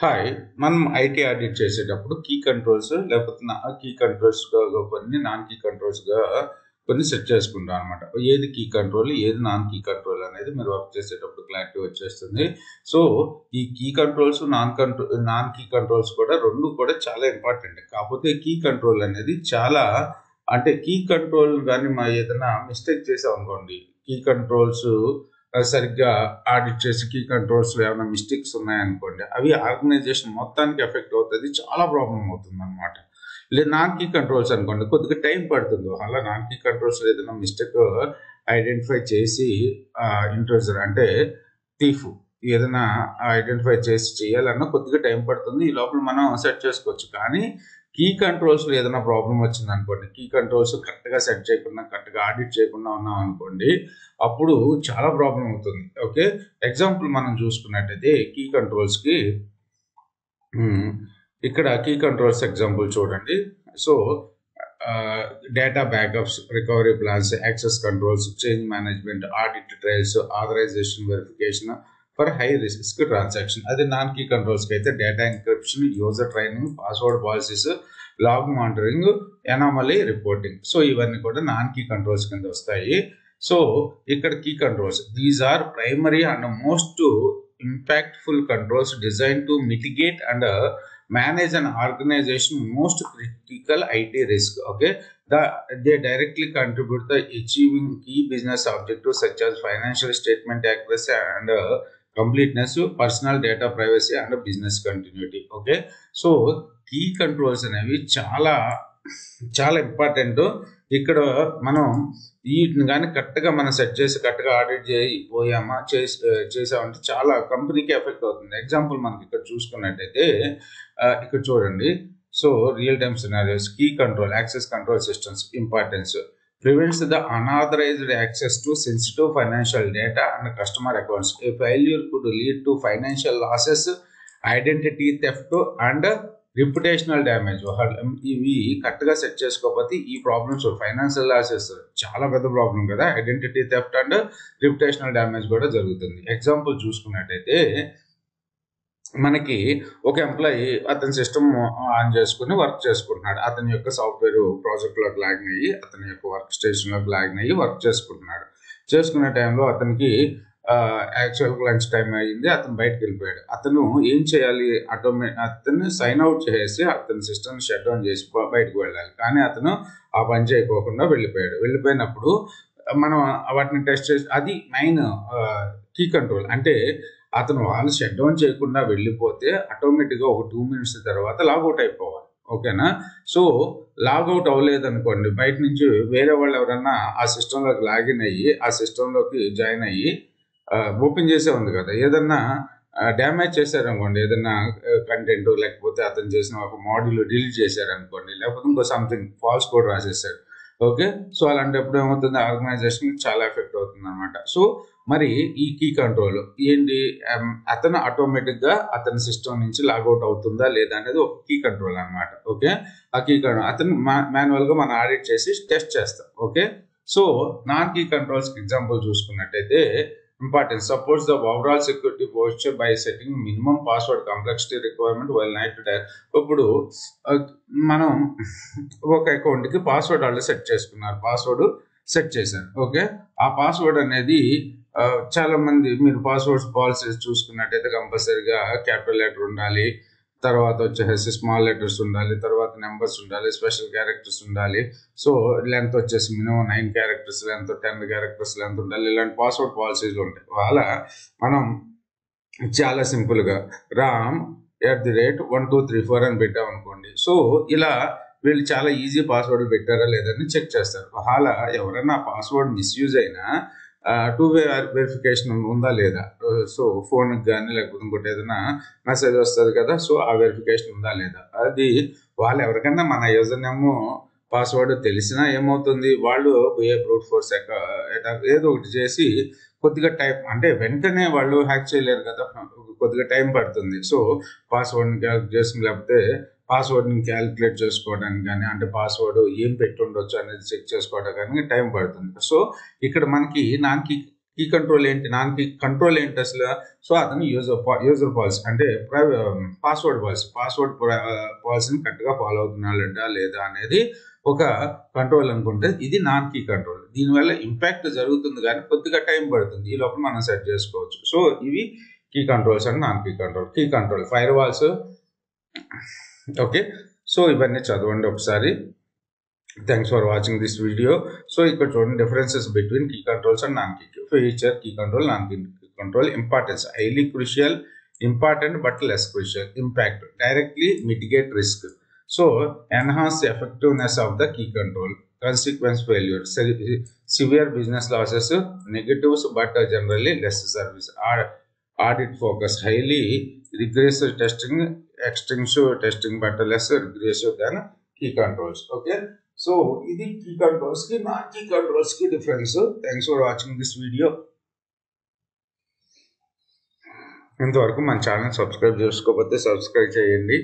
Hi! మనం IT audit చేసేటప్పుడు key controls లేకపోతే కీ కంట్రోల్స్‌గా కొన్ని, నాన్ కీ కంట్రోల్స్‌గా కొన్ని సెట్ చేసుకుంటాం అనమాట. ఏది కీ కంట్రోల్, ఏది నాన్ కీ కంట్రోల్ అనేది మీరు వర్క్ చేసేటప్పుడు క్లారిటీ వచ్చేస్తుంది. సో, ఈ key controls, non key controls కూడా 2 కూడా చాలా ఇంపార్టెంట్. కాకపోతే కీ కంట్రోల్ అనేది చాలా అంటే కీ కంట్రోల్ గాని ఏదైనా మిస్టేక్ చేసామనుకోండి, కీ కంట్రోల్స్ సరిగ్గా ఆడిట్ చేసి కీ కంట్రోల్స్‌లో ఏమైనా మిస్టేక్స్ ఉన్నాయనుకోండి, అవి ఆర్గనైజేషన్ మొత్తానికి ఎఫెక్ట్ అవుతది. చాలా ప్రాబ్లమ్ అవుతుందనమాట. లేదు నాన్ కీ కంట్రోల్స్ అనుకోండి, కొద్దిగా టైం పడుతుంది. అలా నాన్ కీ కంట్రోల్స్‌లో ఏదైనా మిస్టేక్ ఐడెంటిఫై చేసి ఇంట్రూజర్ అంటే థీఫ్ ఏదైనా ఐడెంటిఫై చేసి చేయాలన్నా కొద్దిగా టైం పడుతుంది. ఈ లోపల మనం సెట్ చేసుకోవచ్చు. కానీ కీ కంట్రోల్స్‌లో ఏదైనా ప్రాబ్లమ్ వచ్చిందనుకోండి, కీ కంట్రోల్స్ కరెక్ట్‌గా సెట్ చేయకుండా, కరెక్ట్‌గా ఆడిట్ చేయకుండా ఉన్నామనుకోండి, అప్పుడు చాలా ప్రాబ్లమ్ అవుతుంది. ఓకే. ఎగ్జాంపుల్ మనం చూసుకున్నట్టయితే కీ కంట్రోల్స్‌కి ఇక్కడ కీ కంట్రోల్స్ ఎగ్జాంపుల్ చూడండి. So, data backups, recovery plans, access controls, change management, audit trails, authorisation verification for high risk transaction. అదే నాన్ కీ కంట్రోల్స్‌కి అయితే data encryption, user training, password policies, log monitoring, anomaly reporting. So, ఇవన్నీ కూడా non key controls కింద వస్తాయి. So, ఇక్కడ key controls these are primary and most impactful controls designed to mitigate and manage an organization most critical IT risk. Okay, they directly contribute to achieving key business objectives such as financial statement accuracy and completeness, personal data privacy and business continuity. Okay, so key controls అనేవి చాలా చాలా important. ఇక్కడ మనం వీటిని కానీ కరెక్ట్గా మనం set చేసి కరెక్ట్గా ఆడిట్ పోయామా చేసామంటే చాలా కంపెనీకి ఎఫెక్ట్ అవుతుంది. ఎగ్జాంపుల్ మనకి ఇక్కడ చూసుకున్నట్టయితే ఇక్కడ చూడండి. So real time scenarios, key control, access control systems importance prevents the unauthorized access to sensitive financial data and customer accounts. A failure could lead to financial losses, identity theft and reputational damage. ఇవి కరెక్ట్గా set చేసుకోకపోతే ఈ problems financial losses చాలా పెద్ద problem కదా. Identity theft and రిప్యుటేషనల్ damage కూడా జరుగుతుంది. Example చూసుకున్నట్టయితే మనకి ఒక ఎంప్లాయీ అతని సిస్టమ్ ఆన్ చేసుకుని వర్క్ చేసుకుంటున్నాడు. అతని యొక్క సాఫ్ట్వేర్ ప్రాజెక్ట్లోకి లాగిన్ అయ్యి అతని యొక్క వర్క్ స్టేషన్లోకి లాగిన్ అయ్యి వర్క్ చేసుకుంటున్నాడు. చేసుకునే టైంలో అతనికి యాక్చువల్గా లంచ్ టైం అయ్యింది. అతను బయటకు వెళ్ళిపోయాడు. అతను ఏం చేయాలి, అతన్ని సైన్ అవుట్ చేసి అతని సిస్టమ్ షట్ డౌన్ చేసి బయటకు వెళ్ళాలి. కానీ అతను ఆ పని చేయకోకుండా వెళ్ళిపోయాడు. వెళ్ళిపోయినప్పుడు మనం వాటిని టెస్ట్ చేసి అది మెయిన్ కీ కంట్రోల్. అంటే అతను వాళ్ళు షట్ డౌన్ చేయకుండా వెళ్ళిపోతే ఆటోమేటిక్గా ఒక 2 minutes తర్వాత లాగౌట్ అయిపోవాలి. ఓకేనా. సో లాగౌట్ అవ్వలేదు అనుకోండి, బయట నుంచి వేరే వాళ్ళు ఎవరన్నా ఆ సిస్టంలోకి లాగిన్ అయ్యి ఆ సిస్టంలోకి జాయిన్ అయ్యి ఓపెన్ చేసే ఉంది కదా, ఏదన్నా డ్యామేజ్ చేశారనుకోండి, ఏదన్నా కంటెంట్ లేకపోతే అతను చేసిన ఒక మాడ్యూల్ డిలీట్ చేశారనుకోండి, లేకపోతే ఇంకో సంథింగ్ ఫాల్స్ కోడ్ రాసేసాడు. ఓకే. సో అలాంటప్పుడు ఏమవుతుంది, ఆర్గనైజేషన్ చాలా ఎఫెక్ట్ అవుతుంది అనమాట. సో మరి ఈ కీ కంట్రోల్ ఏంటి, అతను ఆటోమేటిక్గా అతని సిస్టమ్ నుంచి లాగౌట్ అవుతుందా లేదా అనేది ఒక కీ కంట్రోల్ అనమాట. ఓకే. ఆ కీ కంట్రోల్ అతను మాన్యువల్గా మనం ఆడిట్ చేసి టెస్ట్ చేస్తాం. Okay. So non key controls example చూసుకున్నట్టయితే importance supports the overall security posture by setting minimum password complexity requirement while night time. ఇప్పుడు మనం ఒక అకౌంట్కి పాస్వర్డ్ వాళ్ళు సెట్ చేసుకున్నారు, పాస్వర్డ్ సెట్ చేశారు. ఓకే. ఆ పాస్వర్డ్ అనేది చాలా మంది మీరు పాస్వర్డ్స్ పాలసీస్ చూసుకున్నట్టయితే కంపల్సరీగా క్యాపిటల్ లెటర్ ఉండాలి, తర్వాత వచ్చేసి స్మాల్ లెటర్స్ ఉండాలి, తర్వాత నెంబర్స్ ఉండాలి, స్పెషల్ క్యారెక్టర్స్ ఉండాలి. సో లెంత్ వచ్చేసి minimum 9 characters length, 10 characters length ఉండాలి. ఇలాంటి పాస్వర్డ్ పాలసీలు ఉంటాయి. అలా మనం చాలా సింపుల్గా రామ్ @1234 అని పెట్టాం అనుకోండి. సో ఇలా వీళ్ళు చాలా ఈజీ పాస్వర్డ్ పెట్టారా లేదని చెక్ చేస్తారు. అలా ఎవరైనా పాస్వర్డ్ మిస్యూజ్ అయినా 2-way వెరిఫికేషన్ ఉందా లేదా, సో ఫోన్కి కానీ లేకపోతే ఇంకోటి ఏదైనా మెసేజ్ వస్తుంది కదా, సో ఆ వెరిఫికేషన్ ఉందా లేదా, అది వాళ్ళు ఎవరికైనా మన యూజర్ నేమ్ పాస్వర్డ్ తెలిసినా ఏమవుతుంది, వాళ్ళు బ్రూట్ ఫోర్స్ ఏదో ఒకటి చేసి కొద్దిగా టైం, అంటే వెంటనే వాళ్ళు హ్యాక్ చేయలేరు కదా, కొద్దిగా టైం పడుతుంది. సో పాస్వర్డ్ని క్యాల్కులేట్ చేసి లేకపోతే పాస్వర్డ్ని క్యాలిక్యులేట్ చేసుకోవడానికి కానీ, అంటే పాస్వర్డ్ ఏం పెట్టి ఉండొచ్చు అనేది చెక్ చేసుకోవడానికి కానీ టైం పడుతుంది. సో ఇక్కడ మనకి నాన్ కీ కంట్రోల్ ఏంటి, నాన్ కీ కంట్రోల్ ఏంటి అసలు? సో అతను యూజర్ పాలసీ అంటే పాస్వర్డ్ పాలసీని కరెక్ట్గా ఫాలో అవుతున్నాడా లేదా అనేది ఒక కంట్రోల్ అనుకుంటే, ఇది నాన్ కీ కంట్రోల్. దీనివల్ల ఇంపాక్ట్ జరుగుతుంది కానీ కొద్దిగా టైం పడుతుంది, ఈ లోపల మనం సెట్ చేసుకోవచ్చు. సో ఇవి key controls and non key control. Key control firewalls. Okay, so ఇవన్నీ చదవండి ఒకసారి. Thanks for watching this video. So ఇక్కడ చూడండి differences between key controls and non key. Feature key control, non key control. Importance highly crucial, important but less crucial. Impact directly mitigate risk. So enhance the effectiveness of the key control. Consequence failure, severe business losses, negatives but generally less service. Audit focus, highly rigorous testing, extensive testing but less rigorous than key controls. Okay, so ఇది key controls ki non key controls ki difference. Thanks for watching this video. ఇంతవరకు మన channel subscribe చేసుకోకపోతే subscribe చేయండి.